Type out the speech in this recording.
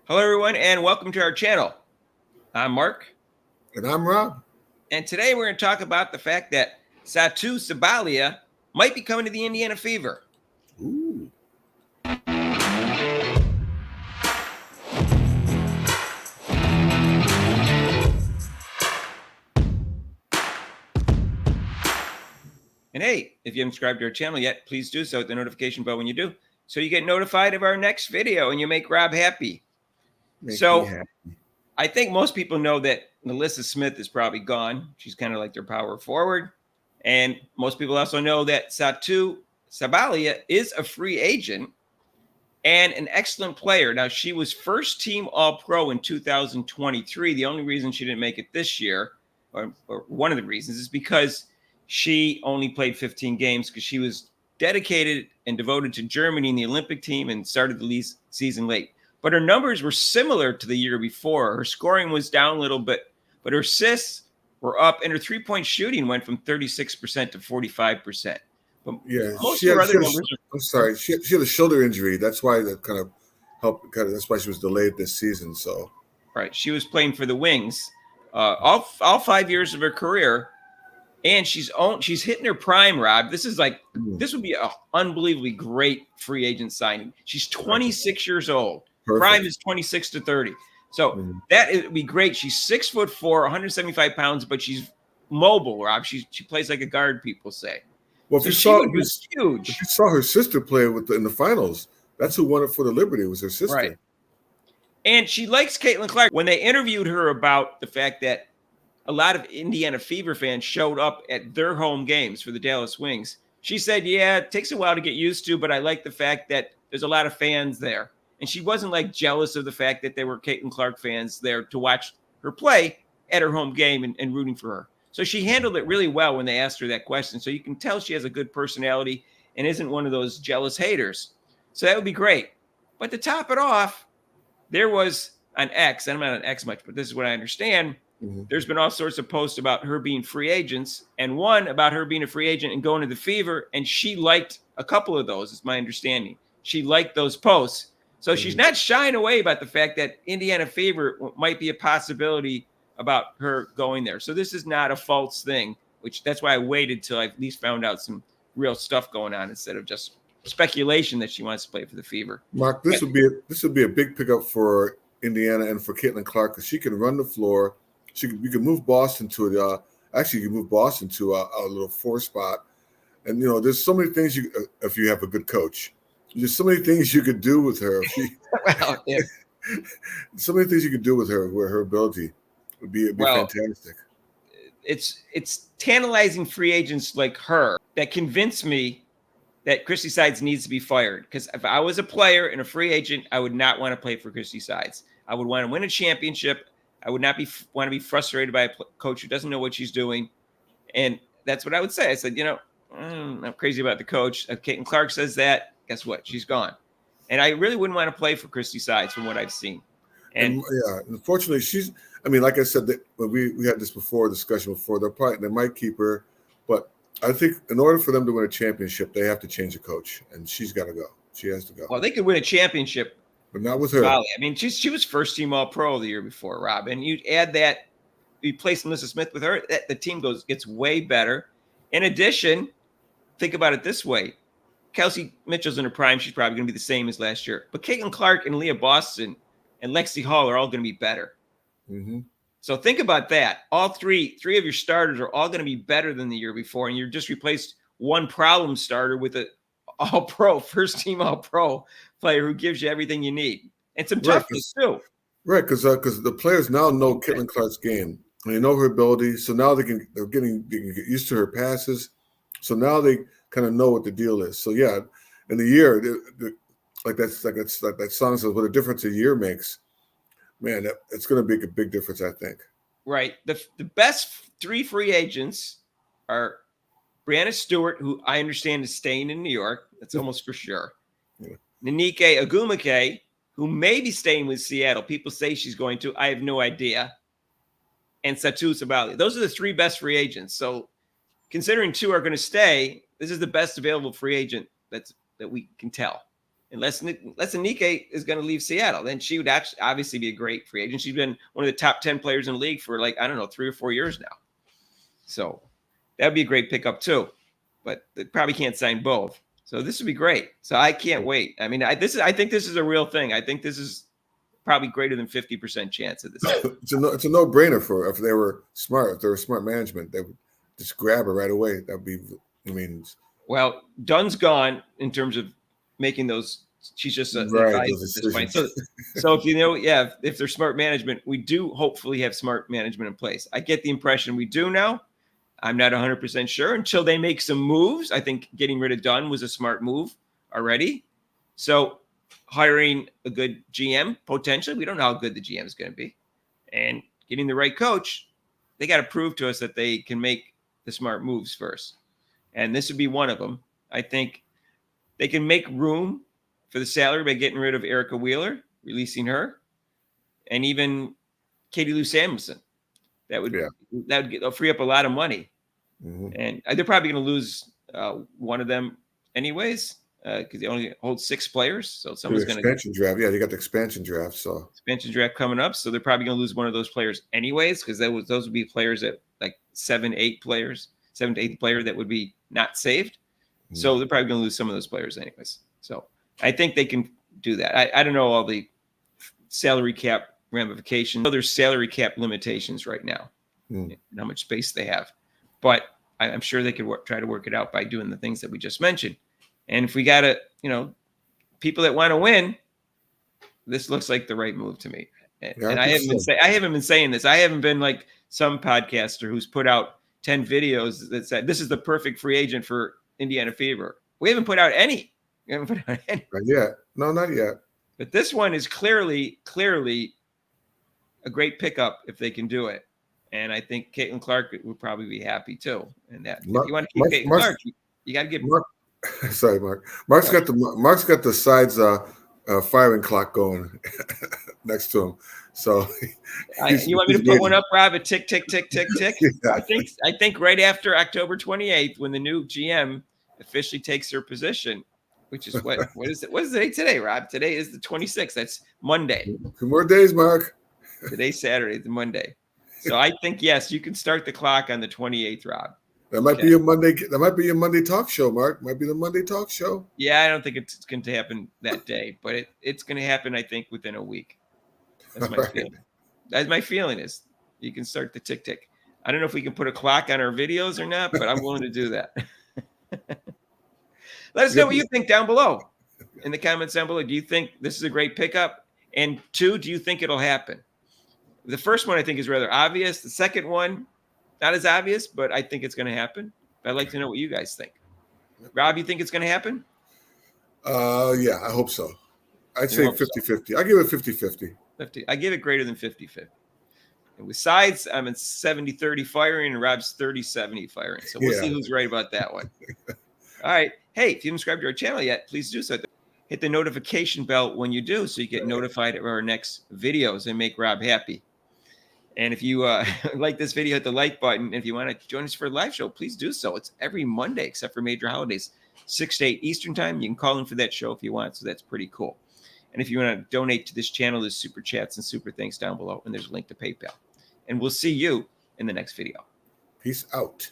Hello, everyone, and welcome to our channel. I'm Mark, And I'm Rob. and today we're going to talk about the fact that Satou Sabally might be coming to the Indiana Fever. Ooh. And hey, if you haven't subscribed to our channel yet, please do so with the notification bell when you do, so you get notified of our next video and you make Rob happy. Make me So happy. I think most people know that Melissa Smith is probably gone. She's kind of like their power forward. And most people also know that Satou Sabally is a free agent and an excellent player. Now, she was first team All Pro in 2023. The only reason she didn't make it this year, or one of the reasons, is because she only played 15 games because she was dedicated and devoted to Germany in the Olympic team and started the season late. But her numbers were similar to the year before. Her scoring was down a little bit, but her assists were up, and her three-point shooting went from 36% to 45%. But Yeah, most of her other numbers are. I'm sorry. She had a shoulder injury. That's why that kind of helped. That's why she was delayed this season. So Right. She was playing for the Wings all 5 years of her career, and she's hitting her prime, Rob. This would be an unbelievably great free agent signing. She's 26 years old. perfect. Prime is 26 to 30. So that would be great. She's 6'4", 175 pounds, but she's mobile, Rob. She plays like a guard, people say. Well, So if she would be huge. if you saw her sister play in the finals, that's who won it for the Liberty. Was her sister. Right. And she likes Caitlin Clark. When they interviewed her about the fact that a lot of Indiana Fever fans showed up at their home games for the Dallas Wings, she said, yeah, it takes a while to get used to, but I like the fact that there's a lot of fans there. And she wasn't like jealous of the fact that there were Caitlin Clark fans there to watch her play at her home game and rooting for her. So she handled it really well when they asked her that question. So you can tell she has a good personality and isn't one of those jealous haters. So that would be great. But to top it off, there was an X, and I'm not an X much, but this is what I understand. There's been all sorts of posts about her being free agents, and one about her being a free agent and going to the Fever, and she liked a couple of those, is my understanding. She liked those posts. So she's not shying away about the fact that Indiana Fever might be a possibility about her going there. So this is not a false thing, which that's why I waited till I at least found out some real stuff going on instead of just speculation that she wants to play for the Fever. Mark, this would be a big pickup for Indiana and for Caitlin Clark because she can run the floor. You can move Boston to it. Actually, you can move Boston to a little 4 spot. And there's so many things if you have a good coach. There's so many things you could do with her. Well, yeah. So many things you could do with her, where her ability would be fantastic. It's tantalizing free agents like her that convince me that Christy Sides needs to be fired. Because if I was a player and a free agent, I would not want to play for Christy Sides. I would want to win a championship. I would not want to be frustrated by a coach who doesn't know what she's doing. And that's what I would say. I said, I'm crazy about the coach. If Caitlin Clark says that, guess what? She's gone. And I really wouldn't want to play for Christy Sides from what I've seen. And yeah, unfortunately, like I said, that we had this discussion before, they might keep her. But I think in order for them to win a championship, they have to change the coach. And she's got to go. She has to go. Well, they could win a championship. But not with her. I mean, she was first team All Pro the year before, Rob. And you add that, you place Melissa Smith with her, the team gets way better. In addition, think about it this way. Kelsey Mitchell's in her prime. She's probably going to be the same as last year. But Caitlin Clark and Leah Boston and Lexi Hall are all going to be better. So think about that. All three of your starters are all going to be better than the year before. And you're just replaced one problem starter with an All-Pro, first-team All-Pro player who gives you everything you need. And some toughness, too. Right, because the players now know Caitlin Clark's game. And they know her ability. So now they can get used to her passes. So now they kind of know what the deal is. So, yeah, in the year, like that song says, what a difference a year makes. Man, it's going to make a big difference, I think. Right. The best 3 free agents are Brianna Stewart, who I understand is staying in New York. That's almost for sure. Yeah. Nanike Agumake, who may be staying with Seattle. People say she's going to. I have no idea. And Satou Sabally. Those are the 3 best free agents. So considering 2 are going to stay, this is the best available free agent that we can tell. unless Anike is going to leave Seattle, then she would actually obviously be a great free agent. She's been one of the top 10 players in the league for like, I don't know, 3 or 4 years now. So that would be a great pickup too, but they probably can't sign both. So this would be great. So I can't wait. I mean, I think this is a real thing. I think this is probably greater than 50% chance of this. It's a no-brainer for if they were smart. If they were smart management, they would just grab her right away. That'd be, I mean, well, Dunn's gone in terms of making those. She's just an right, advisor at this point. So if you know, yeah, if they're smart management, we do hopefully have smart management in place. I get the impression we do now. I'm not 100% sure until they make some moves. I think getting rid of Dunn was a smart move already. So hiring a good GM, potentially, we don't know how good the GM is going to be. And getting the right coach, they got to prove to us that they can make the smart moves first. And this would be one of them. I think they can make room for the salary by getting rid of Erica Wheeler, releasing her, and even Katie Lou Samuelson. That would free up a lot of money. Mm-hmm. And they're probably going to lose one of them anyways because they only hold 6 players. So someone's going to expansion draft. Yeah, you got the expansion draft. So expansion draft coming up. So they're probably going to lose one of those players anyways because those would be players that like 7 to 8 player that would be not saved. Mm-hmm. So they're probably going to lose some of those players anyways. So I think they can do that. I don't know all the salary cap ramifications. There's salary cap limitations right now and how much space they have. But I'm sure they could try to work it out by doing the things that we just mentioned. And if we got people that want to win, this looks like the right move to me. And I haven't been saying this. I haven't been like some podcaster who's put out 10 videos that said this is the perfect free agent for Indiana Fever. We haven't put out any. Not yet. No, not yet. But this one is clearly a great pickup if they can do it. And I think Caitlin Clark would probably be happy too. And that if you want to keep Caitlin Clark, you got to give Mark. Sorry, Mark. Mark's got the sides firing clock going next to him. So you want me to put one up, Rob? A tick, tick, tick, tick, tick. Yeah. I think right after October 28th, when the new GM officially takes her position, which is what is it? What is the date today, Rob? Today is the 26th. That's Monday. 2 more days, Mark. Today's Saturday, the Monday. So I think yes, you can start the clock on the 28th, Rob. That might be a Monday. That might be a Monday talk show, Mark. Might be the Monday talk show. Yeah, I don't think it's going to happen that day, but it's going to happen. I think within a week. That's my feeling. That's my feeling is you can start the tick tick. I don't know if we can put a clock on our videos or not, but I'm willing to do that. Let us know what you think down below in the comments down below. Do you think this is a great pickup? And 2, do you think it'll happen? The first one I think is rather obvious. The second one, not as obvious, but I think it's going to happen. But I'd like to know what you guys think. Rob, you think it's going to happen? Yeah, I hope so. I'd say 50-50. I give it 50-50. 50. I give it greater than 50-50. And with sides, I'm in 70-30 firing, and Rob's 30-70 firing. So we'll see who's right about that one. All right. Hey, if you haven't subscribed to our channel yet, please do so. Hit the notification bell when you do so you get notified of our next videos and make Rob happy. And if you like this video, hit the like button. If you want to join us for a live show, please do so. It's every Monday except for major holidays, 6 to 8 Eastern time. You can call in for that show if you want. So that's pretty cool. And if you want to donate to this channel, there's super chats and super thanks down below. And there's a link to PayPal. And we'll see you in the next video. Peace out.